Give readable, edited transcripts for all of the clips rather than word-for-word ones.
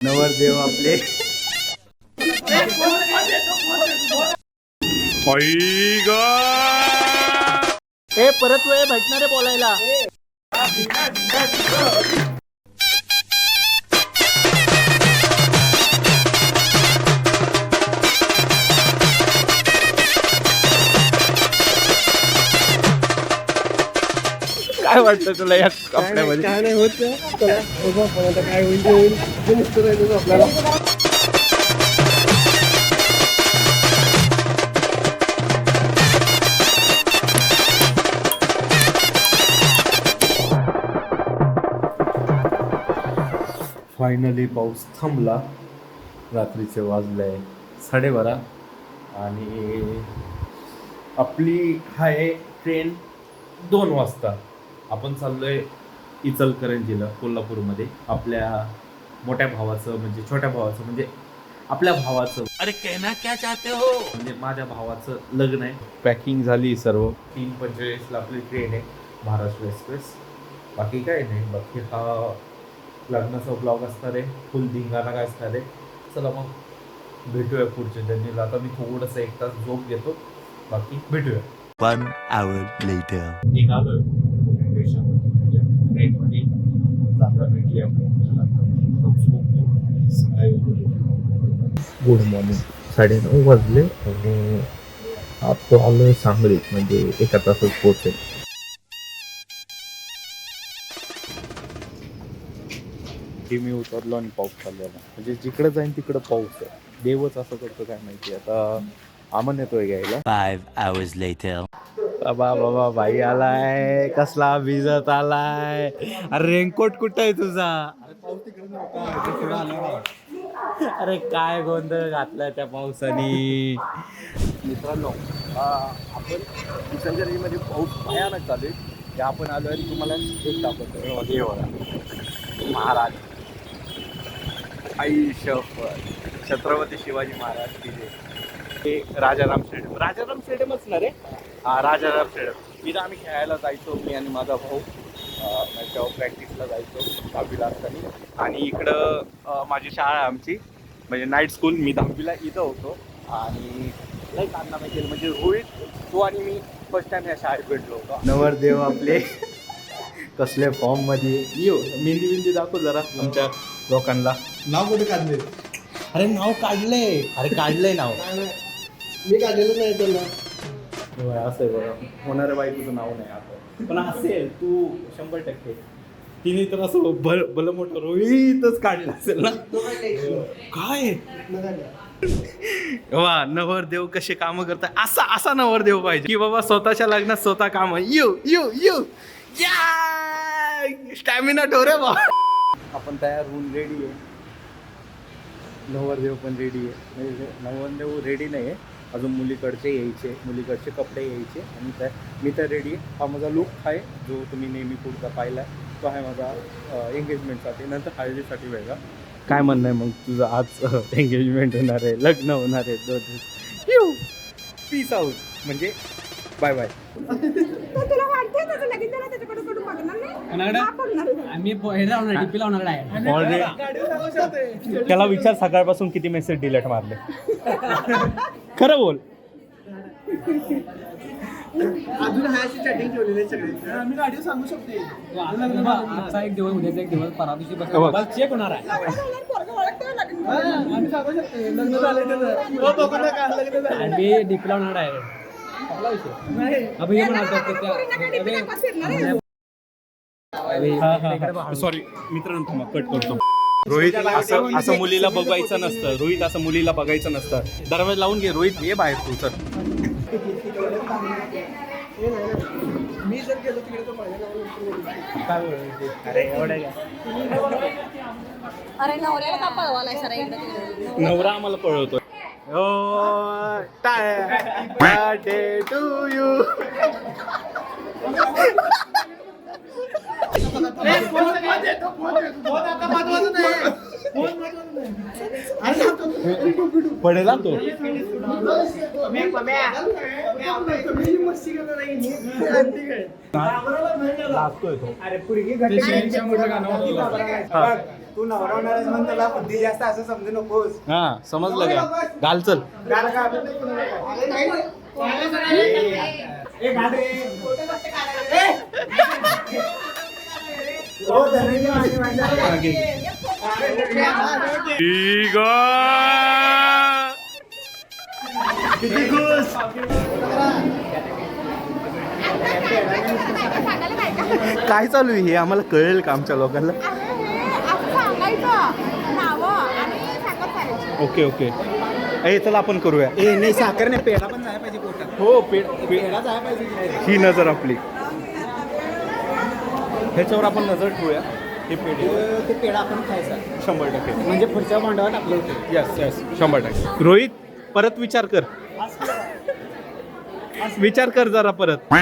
नवरदेव आपले परत वेळ भेटणार आहे बोलायला. काय वाटतं तुला या कपड्यामध्ये? काय नाही होत काय होईल आपल्याला. फायनली पाऊस थांबला. रात्रीचे वाजले 12:30 आणि आपली आहे ट्रेन 2 वाजता. आपण चाललोय इचलकरंजीला, कोल्हापूरमध्ये. आपल्या मोठ्या भावाचं म्हणजे छोट्या भावाचं म्हणजे आपल्या भावाचं, अरे कहना क्या चाहते हो, म्हणजे माझ्या भावाचं लग्न आहे. पॅकिंग झाली सर्व. 3:45 आपली ट्रेन आहे, महाराष्ट्र एक्सप्रेस. बाकी काय नाही. बाकी हा लग्नाचा ब्लॉग असणार आहे, फुल धिंगाणा काय असणार आहे. चला मग भेटूया पुढच्या जर्नीला. आता मी थोडंसं 1 तास झोप घेतो, बाकी भेटूया. 1 hour later. निघालोय म्हणजे ट्रेनमध्ये चांगला भेटली आपण. Good morning. 9:30 वाजले आणि आता आलोय सांगलीत, म्हणजे 1 तासात पोहोचेल. मी उतरलो आणि पाऊस चाललेला, म्हणजे जिकडे जाईन तिकडं पाऊस आहे. देवच असं करतो काय माहिती. आता आमन येतोय घ्यायला. 5 hours later. बाबा भाई आलाय, कसला भिजत आलाय. अरे रेनकोट कुठं आहे तुझा? अरे काय गोंधळ घातलाय त्या पावसाने. मित्रांनो, आपण इचलकरंजीमध्ये पाऊस भयानक चालू आहे. ते आपण आलो आणि तुम्हाला एक दाखवतो. हे बघा, महाराज आई शपथ, छत्रपती शिवाजी महाराज तिथे. हे राजाराम स्टेडियम असणार आहे. राजाराम स्टेडियम. इथं आम्ही खेळायला जायचो, मी आणि माझा भाऊ. तेव्हा प्रॅक्टिसला जायचो 10वीला असताना. आणि इकडं माझी शाळा आहे आमची, म्हणजे नाईट स्कूल. मी 10वीला इथं होतो आणि लई कारनामे केलं. म्हणजे रोहित, तो आणि मी फर्स्ट टाइम या शाळेत भेटलो होतो. नवरदेव आपले कसले फॉर्म मध्ये. येऊ मेहंदी दाखव जरा आमच्या लोकांना. नाव कुठे काढले? अरे नाव काढलंय. अरे काढलंय नाव. मी काढलेलं नाही त्यांना. असं आहे बघा, होणाऱ्या बायकोचं नाव नाही आता, पण असेल तू 100%. तिने तर असं भलं मोठं रोहितच काढलं असेल ना. काय वा, नवरदेव कसे कामं करतात. असा नवरदेव पाहिजे की बाबा स्वतःच्या लग्नात स्वतः काम. यू स्टॅमिना ठेवरे बा. आपण तयार होऊन रेडी आहे. नवरदेव पण रेडी आहे. म्हणजे नवरदेव रेडी नाही आहे अजून, मुलीकडचे यायचे, मुलीकडचे कपडे यायचे. आणि मी तर रेडी आहे. हा माझा लुक आहे जो तुम्ही नेहमी पुढचा पाहिला आहे, तो आहे माझा एंगेजमेंटसाठी. नंतर हळदीसाठी वेगळा. काय म्हणणं आहे मग तुझं? आज एंगेजमेंट होणार आहे, लग्न होणार आहे 2 दिवस. पीस आउट म्हणजे बाय बाय. त्याला विचार सकाळपासून किती मेसेज डिलीट मारले. खरं बोल. अजून हायची चॅटिंग ठेवलेली आहे सगळे. आम्ही गाडी सांगू शकते. आजचा एक दिवस, उद्याचा एक दिवस, परा दिवशी चेक होणार आहे. आम्ही सांगू शकते. लग्न झाले तर आम्ही डीपीला होणार आहे. सॉरी मित्रांनो, कट करतो. रोहित असं मुलीला बघायचं नसतं. रोहित असं मुलीला बघायचं नसतं. दरवाजा लावून घे रोहित. ये बाहेर तू. तर मी जर गेलो तिकडे तर माझ्या अरे एवढं अरे नवऱ्याला का पळवालाय सर इकडे? नवरा आम्हाला पळवतोय. Birthday to you. फोन पडेल हा तो. लागतोय तो. ते शेरीच्या मोठं गाणं होतं. हा. तू नवरा होणारच म्हणून तुला बुद्धी जास्त असं समजू नकोस. हा समजलं का? घाल चल. हो, धनंजय माझी माणसं. किती खुश. काय चालू आहे हे आम्हाला कळेल का आमच्या लोकांना? Okay okay. ए चला आपण करूया. ए नाही, साखर नाही, पेढा पण जायला पाहिजे पोटात. हो पेढा जायला पाहिजे. ही नजर आपली. ह्याच्यावर आपण नजर ठेवूया. हे पेढे ते पेढा आपण खायचा 100%. म्हणजे पुढच्या भांडवात आपलं होतं. Yes yes 100%. रोहित परत विचार कर. विचार कर जरा परत.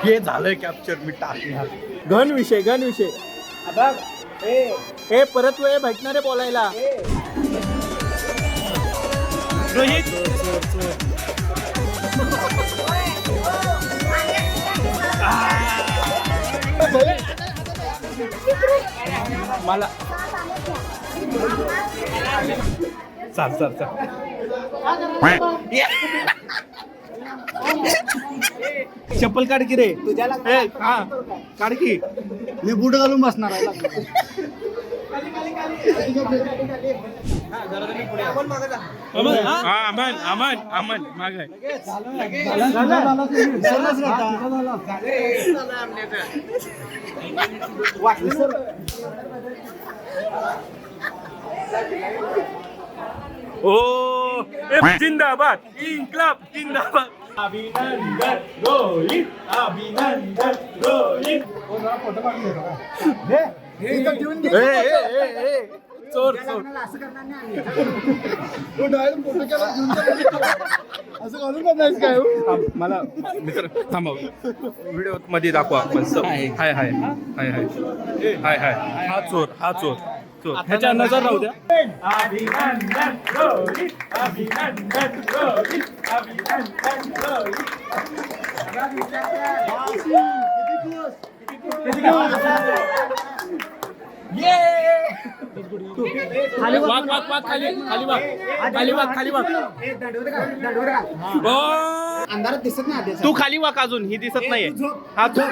हे झालंय कॅप्चर. मी टाकणार. घन विषय. ए परत वेळ भेटणार आहे बोलायला. रोहित मला चाल चप्पल काढ की रे. ए, हा काढ की. मी बूट घालून बसणार आहे. अमन माग आहे. ओ जिंदाबाद. इन्क्लाब जिंदाबाद. अभिनंदन रोहित. चोर असं करणार नाही आम्ही. मला मित्र थांबव. व्हिडिओ मध्ये दाखवा आपण. हाय हा चोर. ह्याच्या नजर राहू द्या. अभिनंदन रोहित. खाली वाक. अंधारात दिसत नाही आधी. तू खाली वाक. अजून ही दिसत नाहीये. हा झोप.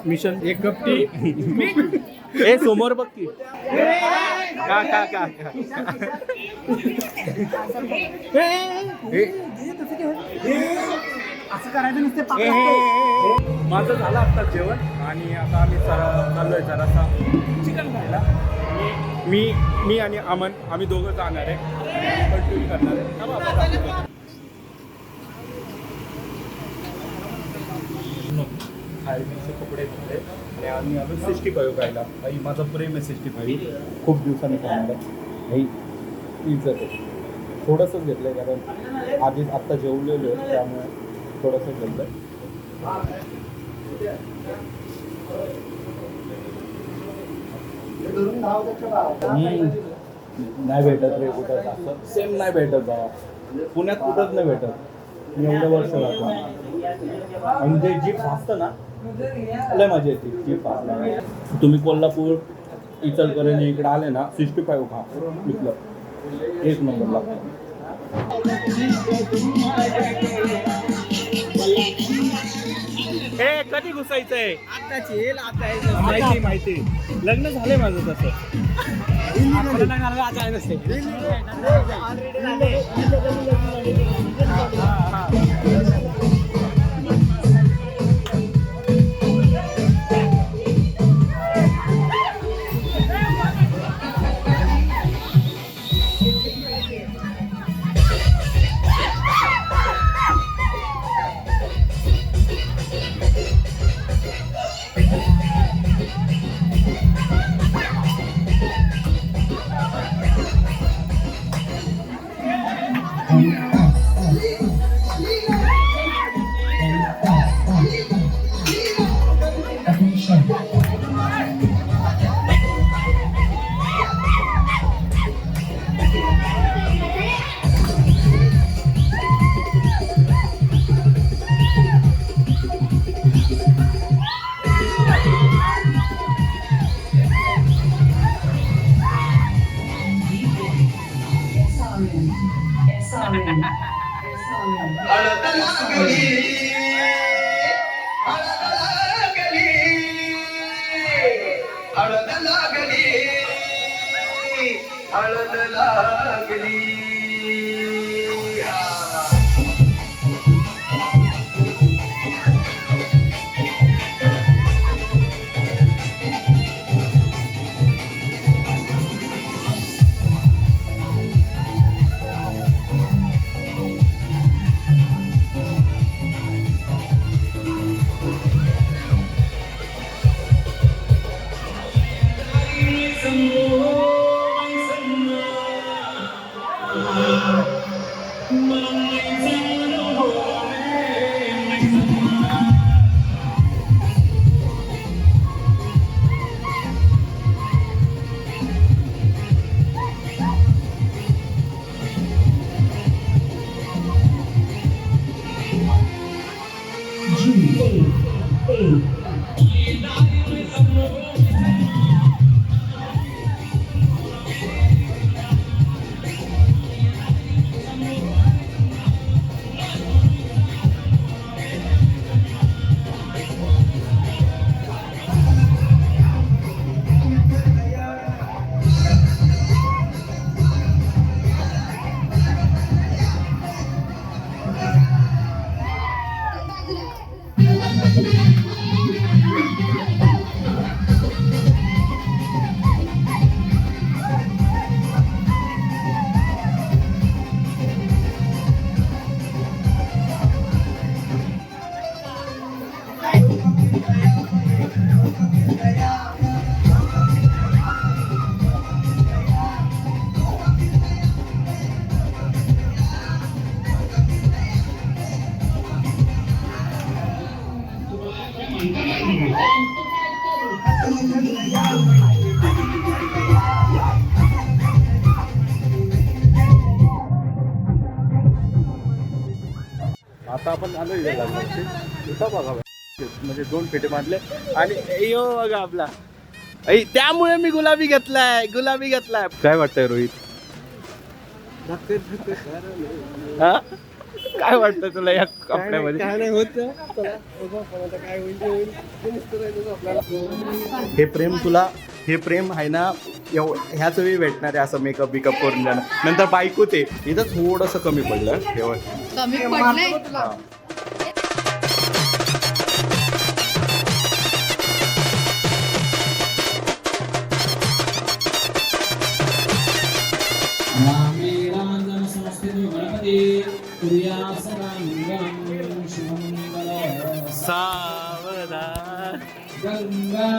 मिशन एक गप्पी. ए समोर बघ की. का असं करायचं नसते. माझं झालं आता जेवण आणि आता आम्ही चाललोय जरासा चिकन खायला. मी आणि अमन आम्ही दोघं जाणार आहे. कंटिन्यू करणार आहे. खायचे कपडे घेतले आणि आम्ही आलो 65 खायला. आई माझं प्रेम आहे 65. खूप दिवसांनी खाणार आहे. पिझ्झा थोडंसंच घेतलं आहे कारण आधीच आत्ता जेवलेलो आहे त्यामुळे थोडंसंच घेतलं आहे. नाही भेटत रे कुठं असं सेम नाही भेटत बाबा. पुण्यात कुठंच नाही भेटत. मी एवढं वर्ष राहतो आणि ते जीप असतं ना लय मजा येते. जीप असतं. तुम्ही कोल्हापूर इचलकरंजी इकडे आले ना 65 खा. इथलं एक नंबर लागतं. हे कधी घुसायचंय? माहिती लग्न झालंय माझं तसं. आता आपण आलो इथे लग्नाचे इथं बघा म्हणजे 2 फेटे मारले आणि यो बघा आपला त्यामुळे मी गुलाबी घेतलाय काय वाटतंय रोहित? हा काय वाटतं तुला या कपड्यामध्ये? हे प्रेम आहे ना ह्याच वेळी भेटणार आहे असं मेकअप करून जाणार नंतर बायको ते इथं थोडंसं कमी पडलं ठेवा कमी पडलंय रामे राजन संस्कृती गणपती प्रिया सदा मंगलम शुभमंगल सावधान गंगा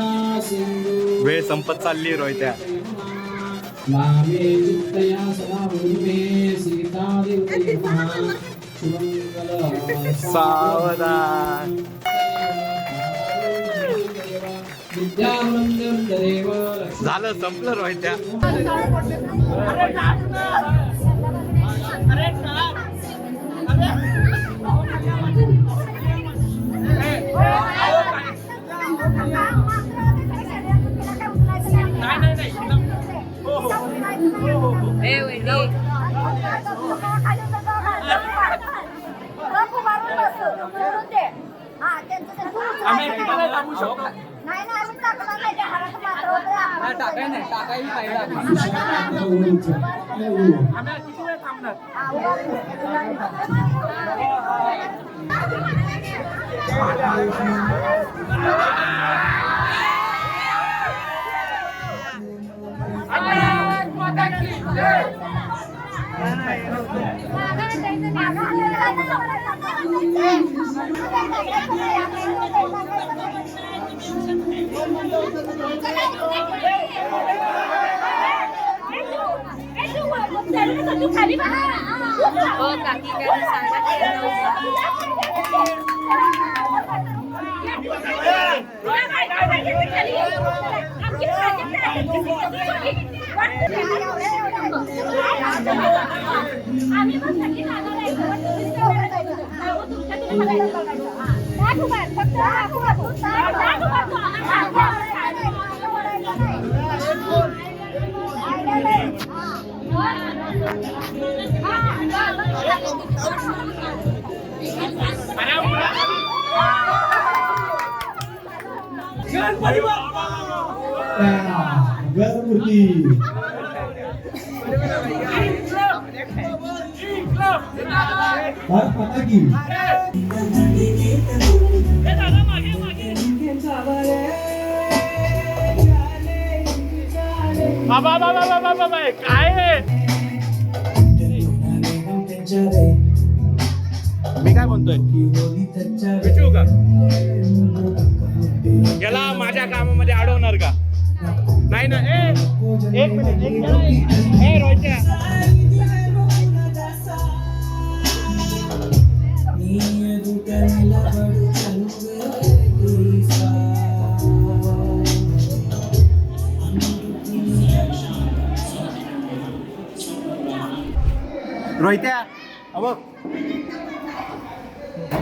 सिंधू वेळ संपत चालली रोहित्या लामे चित्तया सदा उर्मे सीता देवते नमः शुभमंगल सावधान विद्यावंदन देव झालं संपलं रोहित्या काय मी काय म्हणतोय विचारू का याला माझ्या कामामध्ये अडवणार का नाही ना एक मिनिट रोहित्या रोहित्या बघ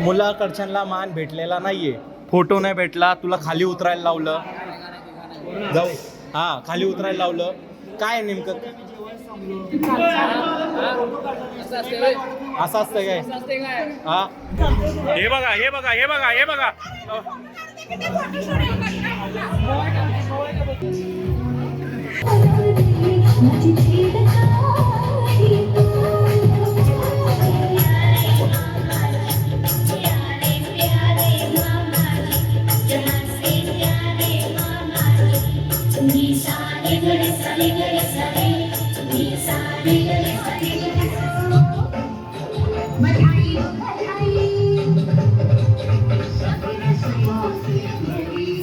मुलाकडच्यांना मान भेटलेला नाहीये फोटो नाही भेटला तुला खाली उतरायला लावलं जाऊ हा खाली उतरायला लावलं काय नेमकं असं असतं काय हा हे बघा हे बघा हे बघा हे बघा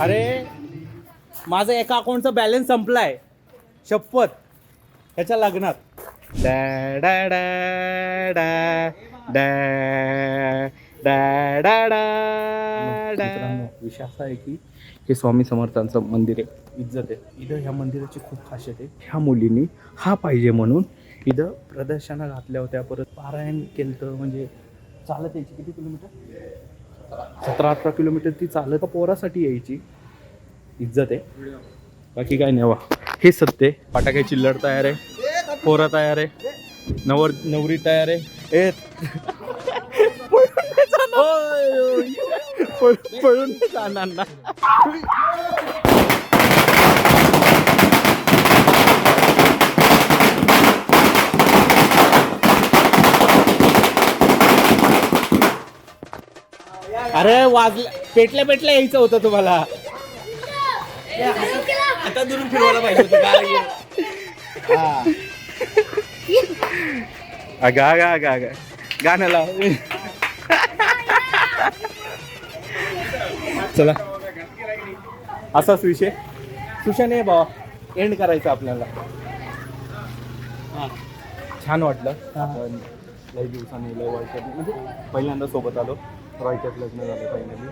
अरे माझा एका अकाउंटचा बॅलन्स संपलाय शपथ त्याच्या लग्नात डा डा डा डा डा डा डा डा मित्रांनो विषय असा आहे की हे स्वामी समर्थांचं मंदिर आहे इज्जत आहे इथं ह्या मंदिराची खूप खासियत आहे ह्या मुलींनी हा पाहिजे म्हणून इथं प्रदर्शनं घातल्या होत्या परत पारायण केलं म्हणजे चालत यायची किती किलोमीटर 17-18 किलोमीटर ती चालत पोरासाठी यायची इज्जत आहे बाकी काय नाही वा हे सत्य आहे फटाके चिल्लर तयार आहे पोरं तयार आहे नवरी तयार आहे पळून जाणार ना अरे वाजल्या पेटल्या यायचं होतं तुम्हाला आता दुरून फिरवायला पाहिजे होतं गाणं लाव चला असाच विषय सुशा नाही बाबा एंड करायचं आपल्याला छान वाटलं आपण लई दिवसांनी लई वर्षांनी म्हणजे पहिल्यांदा सोबत आलो रॉयच्यात लग्न झालं फायनली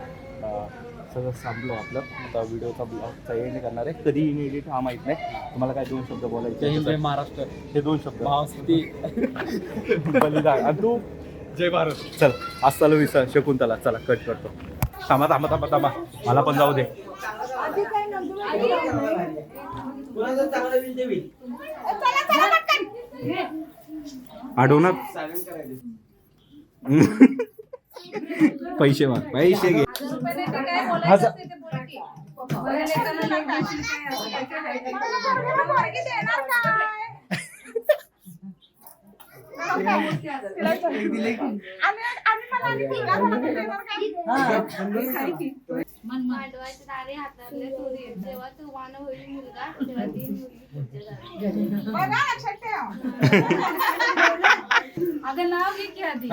सगळं संपलं आपलं आता व्हिडिओचा ब्लॉगचा एंड करणार आहे कधी एडिट हा माहीत नाही तुम्हाला काय 2 शब्द बोलायचे जय महाराष्ट्र हे 2 शब्द भावस्ती बलिदान आणि तू जय भारत चल आज चालू विसर शकुंतला चला कट करतो थांबा मला पण जाऊ दे अडवणार पैसे माग पैसे घे मांडवाचे तारे हातातले तुरी जेव्हा तुवान होईल मुलगा तेव्हा ती अगं नाव घे की आधी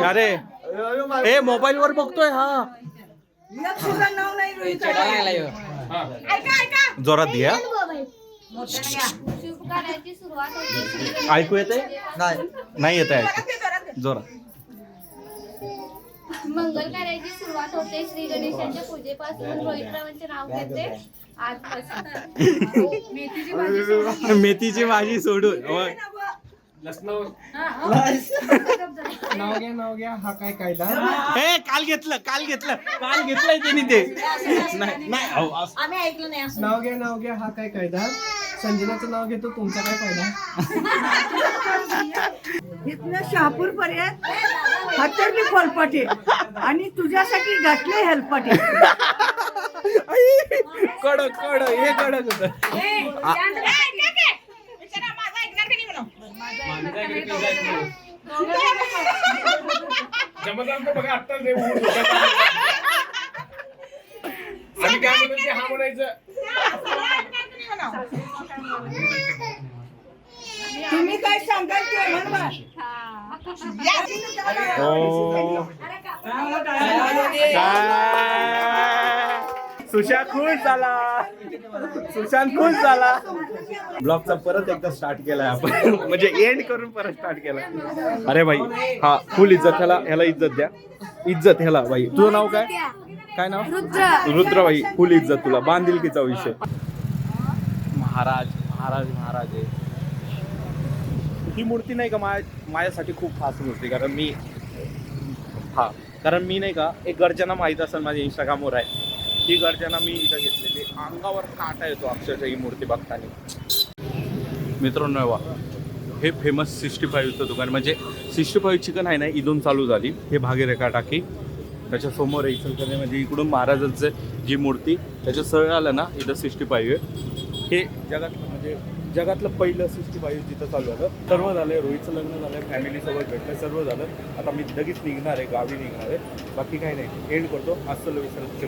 अरे हे मोबाईल वर बघतोय हा जोरात घ्या शुभ कार्याची सुरुवात होते ऐकू येते नाही येत ऐकू जोरात मंगल कार्याची सुरुवात होते श्री गणेशांच्या पूजेपासून रोहितरावांचे नाव घेते आजपासून मेथीची भाजी सोडून नाव घ्या हा काय कायदा हे काल घेतलंय त्यांनी ते नाही आम्ही ऐकलं नाही असं नाव घ्या हा काय कायदा संजनाचं नाव घेतो तुमचा काय फायदा इथनं शहापूर पर्यंत हातरली फलपाटी आणि तुझ्यासाठी घातले हेलपाटी. कडक हे कडक होत. तुम्ही काय सांगाल ते म्हणवा. सुशांत खुश झाला. सुशांत खुश झाला. ब्लॉगचा परत एकदा स्टार्ट केलाय आपण. म्हणजे एंड करून परत स्टार्ट केलाय. अरे भाई हा फुल इज्जत ह्याला इज्जत द्या. इज्जत ह्याला भाई. तुझं नाव काय नाव? रुद्र भाई फुल इज्जत तुला. बांधिलकीचा विषय. महाराज आहे. ही मूर्ती नाही का माझ्यासाठी खूप खास मूर्ती. कारण मी नाही का एक गर्जना माहीत असेल माझ्या इंस्टाग्रामवर आहे. ही गर्जना मी इथं घेतलेली. अंगावर काटा येतो अक्षरशः ही मूर्ती बघताना. मित्रांनो वा हे फेमस 65चं दुकान. म्हणजे 65 चिकन आहे ना इथून चालू झाली. हे भागीरेखा टाकी त्याच्यासमोर आहे इचलकरंजीमध्ये. इकडून महाराजांचं जी मूर्ती त्याच्या सळ आलं ना इथं 65 आहे. हे जगातलं पहिलं 65 जिथं चालू झालं. सर्व झालं. रोहितचं लग्न झालं. फॅमिलीसोबत भेटलं. सर्व झालं. आता मी लगेच निघणार आहे. गावी निघणार आहे. बाकी काही नाही. एंड करतो. अस्सल विसरत